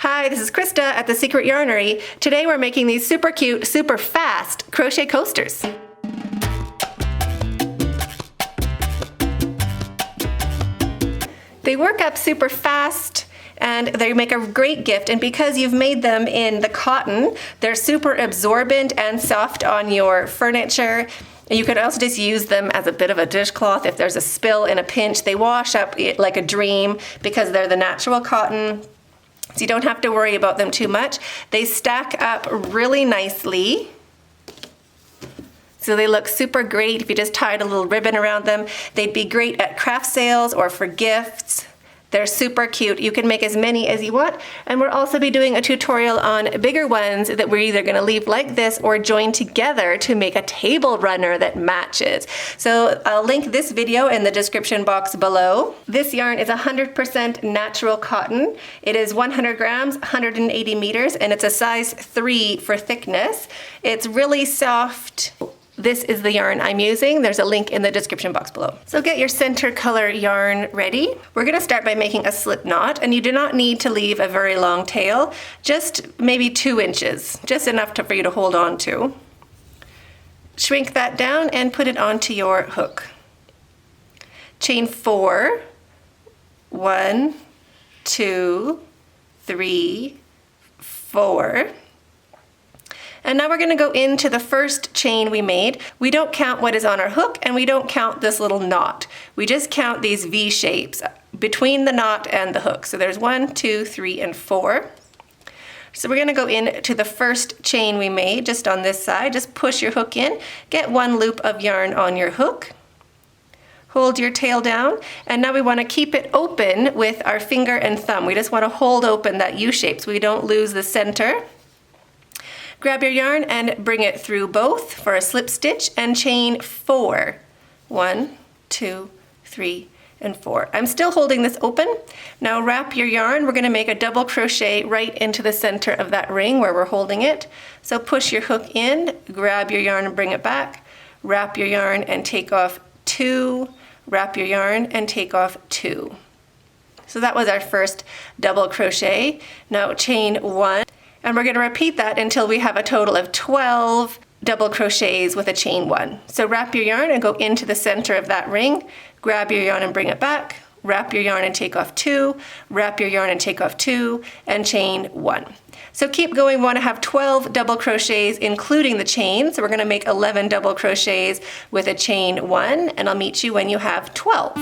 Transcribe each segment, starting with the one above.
Hi, this is Krista at The Secret Yarnery. Today we're making these super cute, super fast crochet coasters. They work up super fast and they make a great gift, and because you've made them in the cotton, they're super absorbent and soft on your furniture. You could also just use them as a bit of a dishcloth if there's a spill in a pinch. They wash up like a dream because they're the natural cotton, so you don't have to worry about them too much. They stack up really nicely. So they look super great if you just tied a little ribbon around them. They'd be great at craft sales or for gifts. They're super cute. You can make as many as you want. And we'll also be doing a tutorial on bigger ones that we're either gonna leave like this or join together to make a table runner that matches. So I'll link this video in the description box below. This yarn is 100% natural cotton. It is 100 grams, 180 meters, and it's a size 3 for thickness. It's really soft. This is the yarn I'm using. There's a link in the description box below. So get your center color yarn ready. We're gonna start by making a slip knot, and you do not need to leave a very long tail, just maybe 2 inches, just enough for you to hold on to. Shrink that down and put it onto your hook. Chain 4, 1, 2, 3, 4. And now we're gonna go into the first chain we made. We don't count what is on our hook, and we don't count this little knot. We just count these V shapes between the knot and the hook. So there's 1, 2, 3, and 4. So we're gonna go into the first chain we made just on this side. Just push your hook in, get 1 loop of yarn on your hook. Hold your tail down, and now we wanna keep it open with our finger and thumb. We just wanna hold open that U shape so we don't lose the center. Grab your yarn and bring it through both for a slip stitch and chain 4. 1, 2, 3, and 4. I'm still holding this open. Now wrap your yarn. We're gonna make a double crochet right into the center of that ring where we're holding it. So push your hook in, grab your yarn and bring it back, wrap your yarn and take off 2, wrap your yarn and take off 2. So that was our first double crochet. Now chain 1. And we're gonna repeat that until we have a total of 12 double crochets with a chain 1. So wrap your yarn and go into the center of that ring, grab your yarn and bring it back, wrap your yarn and take off 2, wrap your yarn and take off 2, and chain 1. So keep going. We wanna have 12 double crochets including the chain. So we're gonna make 11 double crochets with a chain 1, and I'll meet you when you have 12.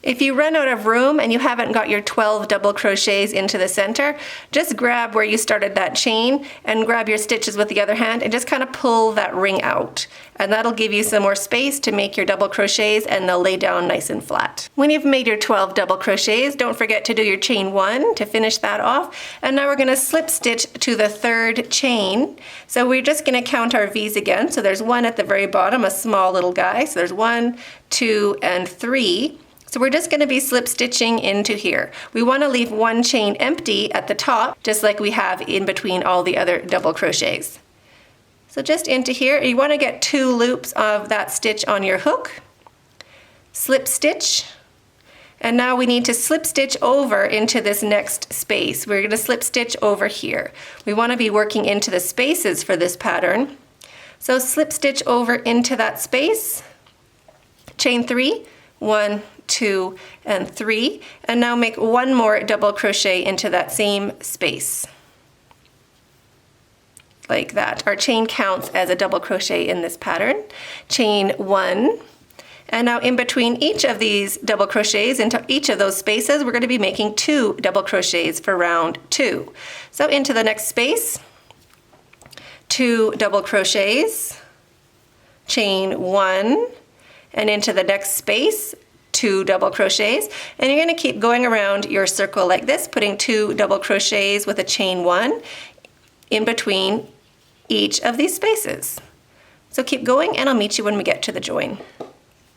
If you run out of room and you haven't got your 12 double crochets into the center, just grab where you started that chain and grab your stitches with the other hand and just kind of pull that ring out. And that'll give you some more space to make your double crochets, and they'll lay down nice and flat. When you've made your 12 double crochets, don't forget to do your chain 1 to finish that off. And now we're gonna slip stitch to the 3rd chain. So we're just gonna count our V's again. So there's 1 at the very bottom, a small little guy. So there's 1, 2, and 3. So we're just gonna be slip stitching into here. We wanna leave 1 chain empty at the top, just like we have in between all the other double crochets. So just into here, you wanna get 2 loops of that stitch on your hook, slip stitch, and now we need to slip stitch over into this next space. We're gonna slip stitch over here. We wanna be working into the spaces for this pattern. So slip stitch over into that space, chain 3, 1, 2, and 3, and now make 1 more double crochet into that same space. Like that. Our chain counts as a double crochet in this pattern. Chain 1, and now in between each of these double crochets into each of those spaces, we're going to be making 2 double crochets for round 2. So into the next space, 2 double crochets, chain 1, and into the next space, 2 double crochets, and you're going to keep going around your circle like this, putting 2 double crochets with a chain 1 in between each of these spaces. So keep going and I'll meet you when we get to the join.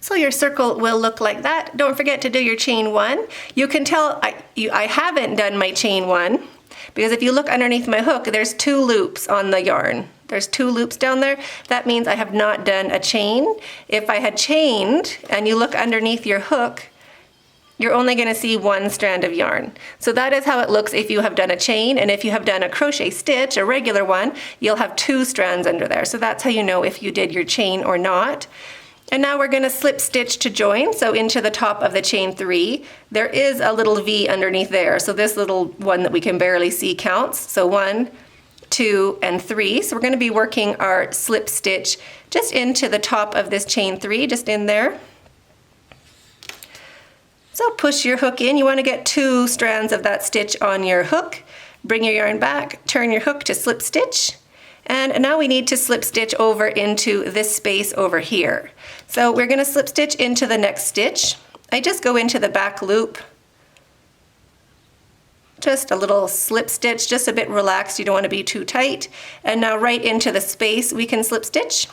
So your circle will look like that. Don't forget to do your chain 1. You can tell I haven't done my chain 1 because if you look underneath my hook, there's 2 loops on the yarn. There's 2 loops down there. That means I have not done a chain. If I had chained and you look underneath your hook, you're only going to see 1 strand of yarn. So that is how it looks if you have done a chain, and if you have done a crochet stitch, a regular one, you'll have 2 strands under there. So that's how you know if you did your chain or not. And now we're going to slip stitch to join, so into the top of the chain 3. There is a little V underneath there, so this little one that we can barely see counts. So 1, 2, and 3. So we're going to be working our slip stitch just into the top of this chain 3, just in there. So push your hook in. You want to get 2 strands of that stitch on your hook. Bring your yarn back, turn your hook to slip stitch. And now we need to slip stitch over into this space over here. So we're going to slip stitch into the next stitch. I just go into the back loop. Just a little slip stitch, just a bit relaxed. You don't want to be too tight. And now right into the space we can slip stitch,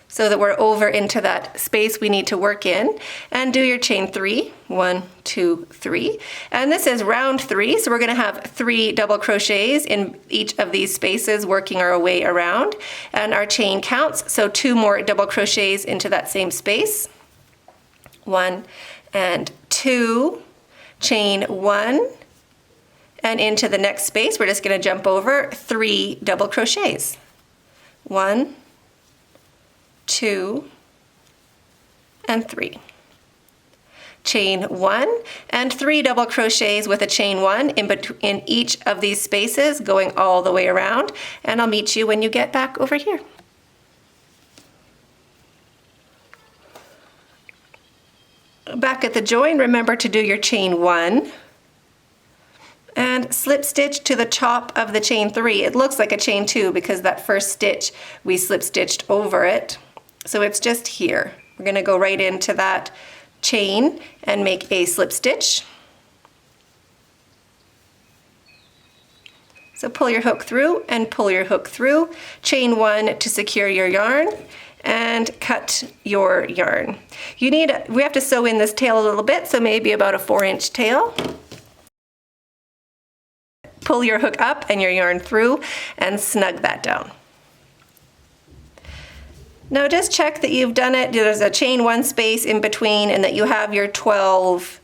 so that we're over into that space we need to work in. And do your chain 3, 1, 2, 3. And this is round 3, so we're going to have 3 double crochets in each of these spaces working our way around. And our chain counts, so 2 more double crochets into that same space. 1 and 2, chain 1, and into the next space we're just going to jump over 3 double crochets. 1, 2, and 3. Chain 1 and 3 double crochets with a chain 1 in each of these spaces going all the way around, and I'll meet you when you get back over here. Back at the join, remember to do your chain 1 and slip stitch to the top of the chain 3. It looks like a chain 2 because that first stitch we slip stitched over it. So it's just here. We're going to go right into that chain and make a slip stitch. So pull your hook through and pull your hook through. Chain 1 to secure your yarn and cut your yarn. We have to sew in this tail a little bit, so maybe about a 4-inch tail. Pull your hook up and your yarn through and snug that down. Now just check that you've done it. There's a chain 1 space in between and that you have your 12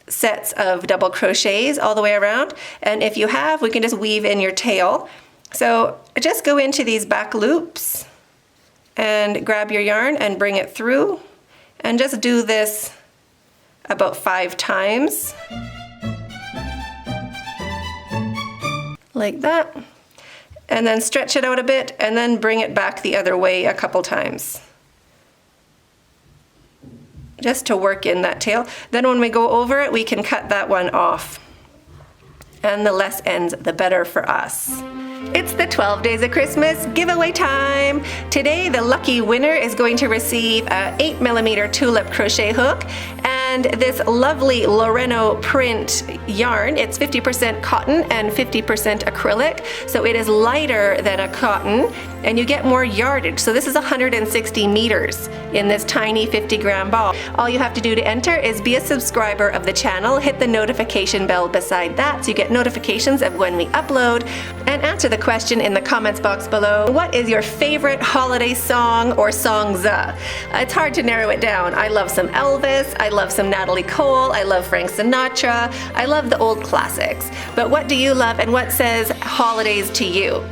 sets of double crochets all the way around. And if you have, we can just weave in your tail. So just go into these back loops and grab your yarn and bring it through. And just do this about 5 times. Like that. And then stretch it out a bit and then bring it back the other way a couple times. Just to work in that tail. Then when we go over it, we can cut that one off. And the less ends, the better for us. It's the 12 Days of Christmas giveaway time. Today, the lucky winner is going to receive a 8mm tulip crochet hook and this lovely Loreno print yarn. It's 50% cotton and 50% acrylic, so it is lighter than a cotton and you get more yardage. So this is 160 meters in this tiny 50-gram ball. All you have to do to enter is be a subscriber of the channel, hit the notification bell beside that so you get notifications of when we upload, and answer the question in the comments box below. What is your favorite holiday song or songs? It's hard to narrow it down. I love some Elvis, I love some Natalie Cole, I love Frank Sinatra, I love the old classics. But what do you love and what says holidays to you?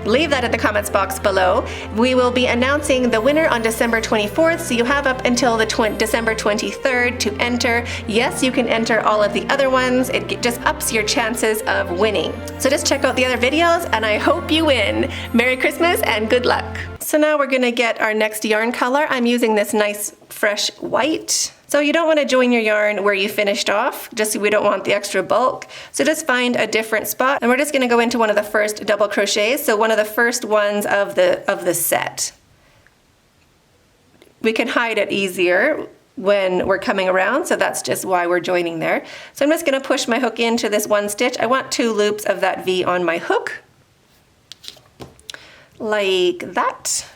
Leave that in the comments box below. We will be announcing the winner on December 24th, so you have up until the December 23rd to enter. Yes, you can enter all of the other ones. It just ups your chances of winning. So just check out the other videos and I hope you win. Merry Christmas and good luck. So now we're gonna get our next yarn color. I'm using this nice fresh white. So you don't want to join your yarn where you finished off, just so we don't want the extra bulk. So just find a different spot, and we're just going to go into one of the first double crochets, so one of the first ones of the set. We can hide it easier when we're coming around, so that's just why we're joining there. So I'm just going to push my hook into this one stitch. I want 2 loops of that V on my hook. like that.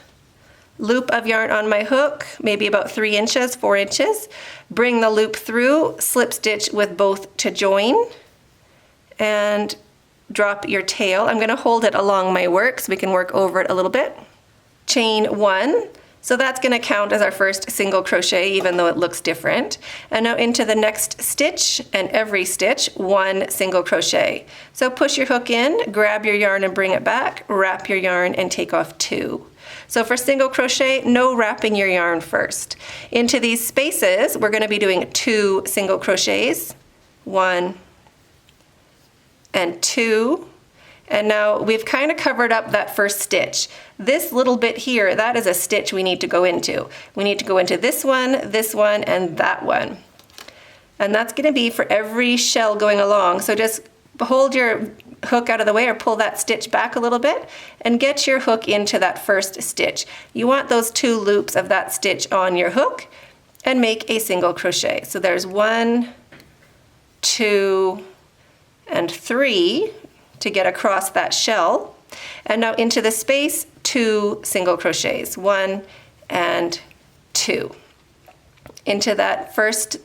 Loop of yarn on my hook, maybe about 3 inches, 4 inches. Bring the loop through, slip stitch with both to join, and drop your tail. I'm gonna hold it along my work so we can work over it a little bit. Chain 1. So that's gonna count as our first single crochet, even though it looks different. And now into the next stitch, and every stitch, 1 single crochet. So push your hook in, grab your yarn and bring it back, wrap your yarn and take off 2. So for single crochet, no wrapping your yarn first. Into these spaces, we're gonna be doing 2 single crochets, 1 and 2. And now we've kind of covered up that first stitch. This little bit here, that is a stitch we need to go into. We need to go into this one, and that one. And that's gonna be for every shell going along. So just hold your hook out of the way or pull that stitch back a little bit and get your hook into that first stitch. You want those 2 loops of that stitch on your hook and make a single crochet. So there's 1, 2, and 3 to get across that shell. And now into the space, 2 single crochets, 1 and 2. Into that first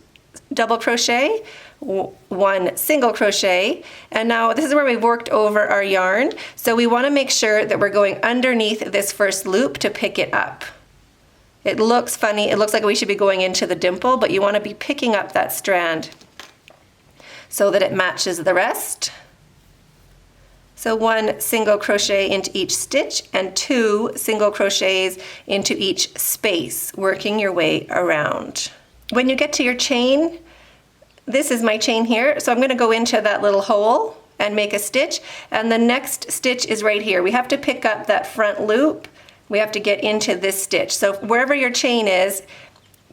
double crochet, 1 single crochet. And now this is where we've worked over our yarn. So we want to make sure that we're going underneath this first loop to pick it up. It looks funny, it looks like we should be going into the dimple, but you want to be picking up that strand so that it matches the rest. So 1 single crochet into each stitch and 2 single crochets into each space, working your way around. When you get to your chain, this is my chain here, so I'm going to go into that little hole and make a stitch, and the next stitch is right here. We have to pick up that front loop. We have to get into this stitch. So wherever your chain is,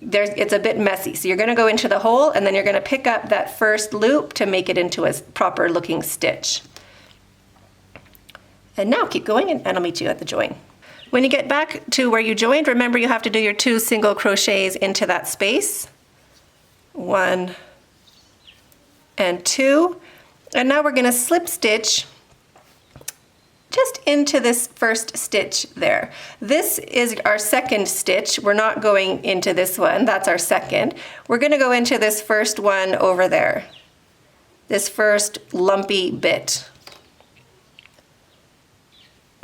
it's a bit messy. So you're going to go into the hole and then you're going to pick up that first loop to make it into a proper looking stitch. And now keep going and I'll meet you at the join. When you get back to where you joined, remember you have to do your 2 single crochets into that space. 1 and 2. And now we're going to slip stitch just into this first stitch there. This is our second stitch. We're not going into this one. That's our second. We're going to go into this first one over there. This first lumpy bit.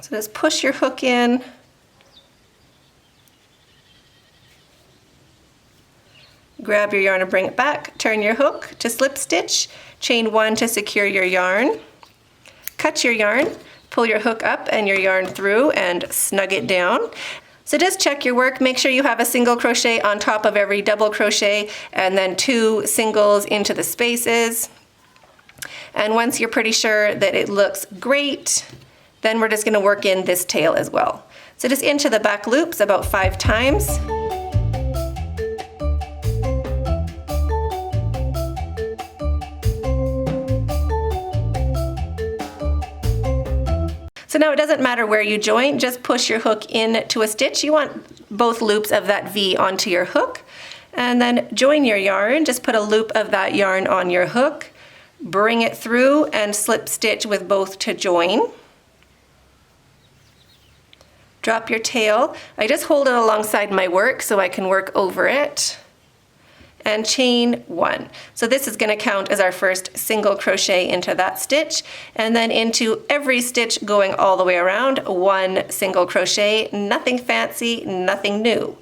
So just push your hook in. Grab your yarn and bring it back. Turn your hook to slip stitch. Chain 1 to secure your yarn. Cut your yarn. Pull your hook up and your yarn through and snug it down. So just check your work. Make sure you have a single crochet on top of every double crochet and then 2 singles into the spaces. And once you're pretty sure that it looks great, then we're just going to work in this tail as well. So just into the back loops about 5 times. So now it doesn't matter where you join, just push your hook into a stitch. You want both loops of that V onto your hook. And then join your yarn, just put a loop of that yarn on your hook, bring it through and slip stitch with both to join. Drop your tail. I just hold it alongside my work so I can work over it. And chain 1. So this is going to count as our first single crochet into that stitch, and then into every stitch going all the way around, 1 single crochet, nothing fancy, nothing new.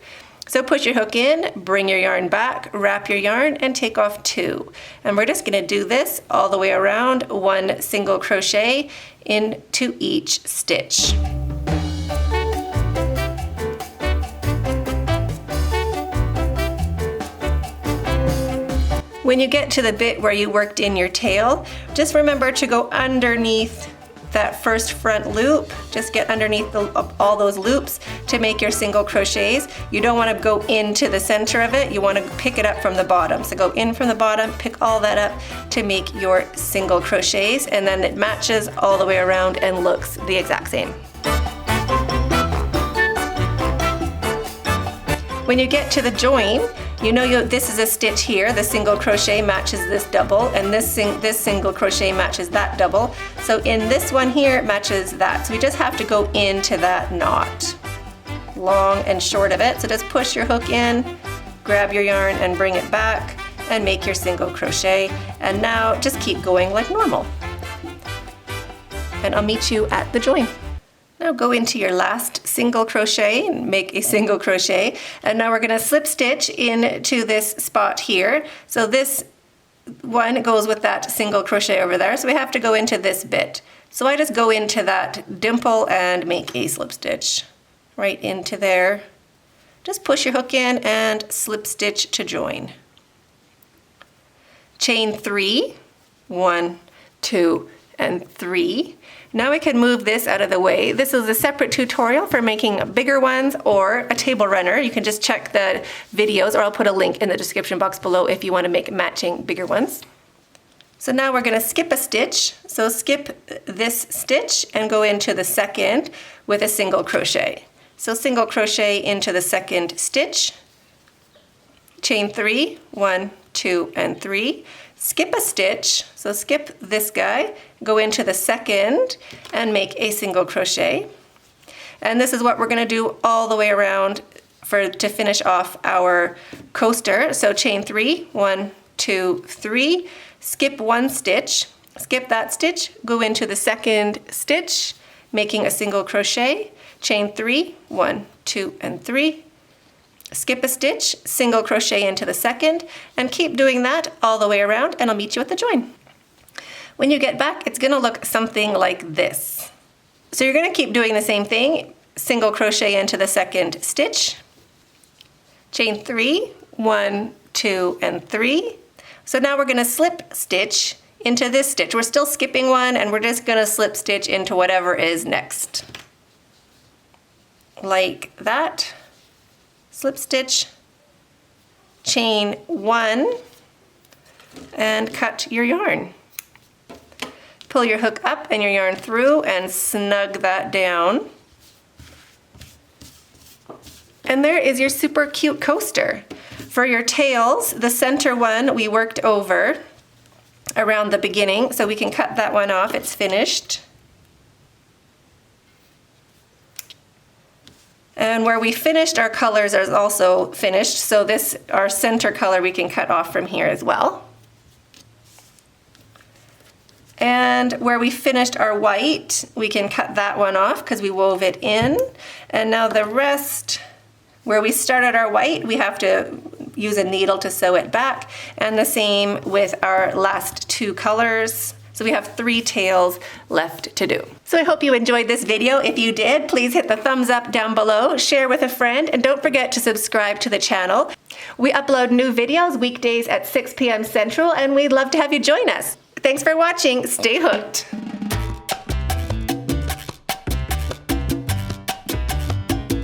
So push your hook in, bring your yarn back, wrap your yarn, and take off 2. And we're just going to do this all the way around, 1 single crochet into each stitch. When you get to the bit where you worked in your tail, just remember to go underneath that first front loop. Just get underneath all those loops to make your single crochets. You don't want to go into the center of it. You want to pick it up from the bottom. So go in from the bottom, pick all that up to make your single crochets, and then it matches all the way around and looks the exact same. When you get to the join, You know this is a stitch here, the single crochet matches this double, and this single crochet matches that double. So in this one here, it matches that. So we just have to go into that knot, long and short of it. So just push your hook in, grab your yarn and bring it back, and make your single crochet. And now just keep going like normal. And I'll meet you at the join. Now go into your last single crochet and make a single crochet. And now we're gonna slip stitch into this spot here. So this one goes with that single crochet over there. So we have to go into this bit. So I just go into that dimple and make a slip stitch right into there. Just push your hook in and slip stitch to join. Chain 3, 1, 2, and 3. Now we can move this out of the way. This is a separate tutorial for making bigger ones or a table runner. You can just check the videos, or I'll put a link in the description box below if you want to make matching bigger ones. So now we're going to skip a stitch. So skip this stitch and go into the second with a single crochet. So single crochet into the second stitch, chain 3, 1, 2, and 3. Skip a stitch, so skip this guy, go into the second and make a single crochet. And this is what we're going to do all the way around to finish off our coaster. So chain 3, 1, 2, 3, skip one stitch, skip that stitch, go into the second stitch, making a single crochet, chain 3, 1, 2, and 3. Skip a stitch, single crochet into the second, and keep doing that all the way around, and I'll meet you at the join. When you get back, it's gonna look something like this. So you're gonna keep doing the same thing, single crochet into the second stitch, chain 3, 1, 2, and 3. So now we're gonna slip stitch into this stitch. We're still skipping one, and we're just gonna slip stitch into whatever is next. Like that. Slip stitch, chain 1, and cut your yarn. Pull your hook up and your yarn through and snug that down. And there is your super cute coaster. For your tails, the center one we worked over around the beginning, so we can cut that one off, it's finished. And where we finished, our colors are also finished. So this, our center color, we can cut off from here as well. And where we finished our white, we can cut that one off because we wove it in. And now the rest, where we started our white, we have to use a needle to sew it back. And the same with our last two colors. So we have 3 tails left to do. So I hope you enjoyed this video. If you did, please hit the thumbs up down below, share with a friend, and don't forget to subscribe to the channel. We upload new videos weekdays at 6 p.m. Central, and we'd love to have you join us. Thanks for watching. Stay hooked.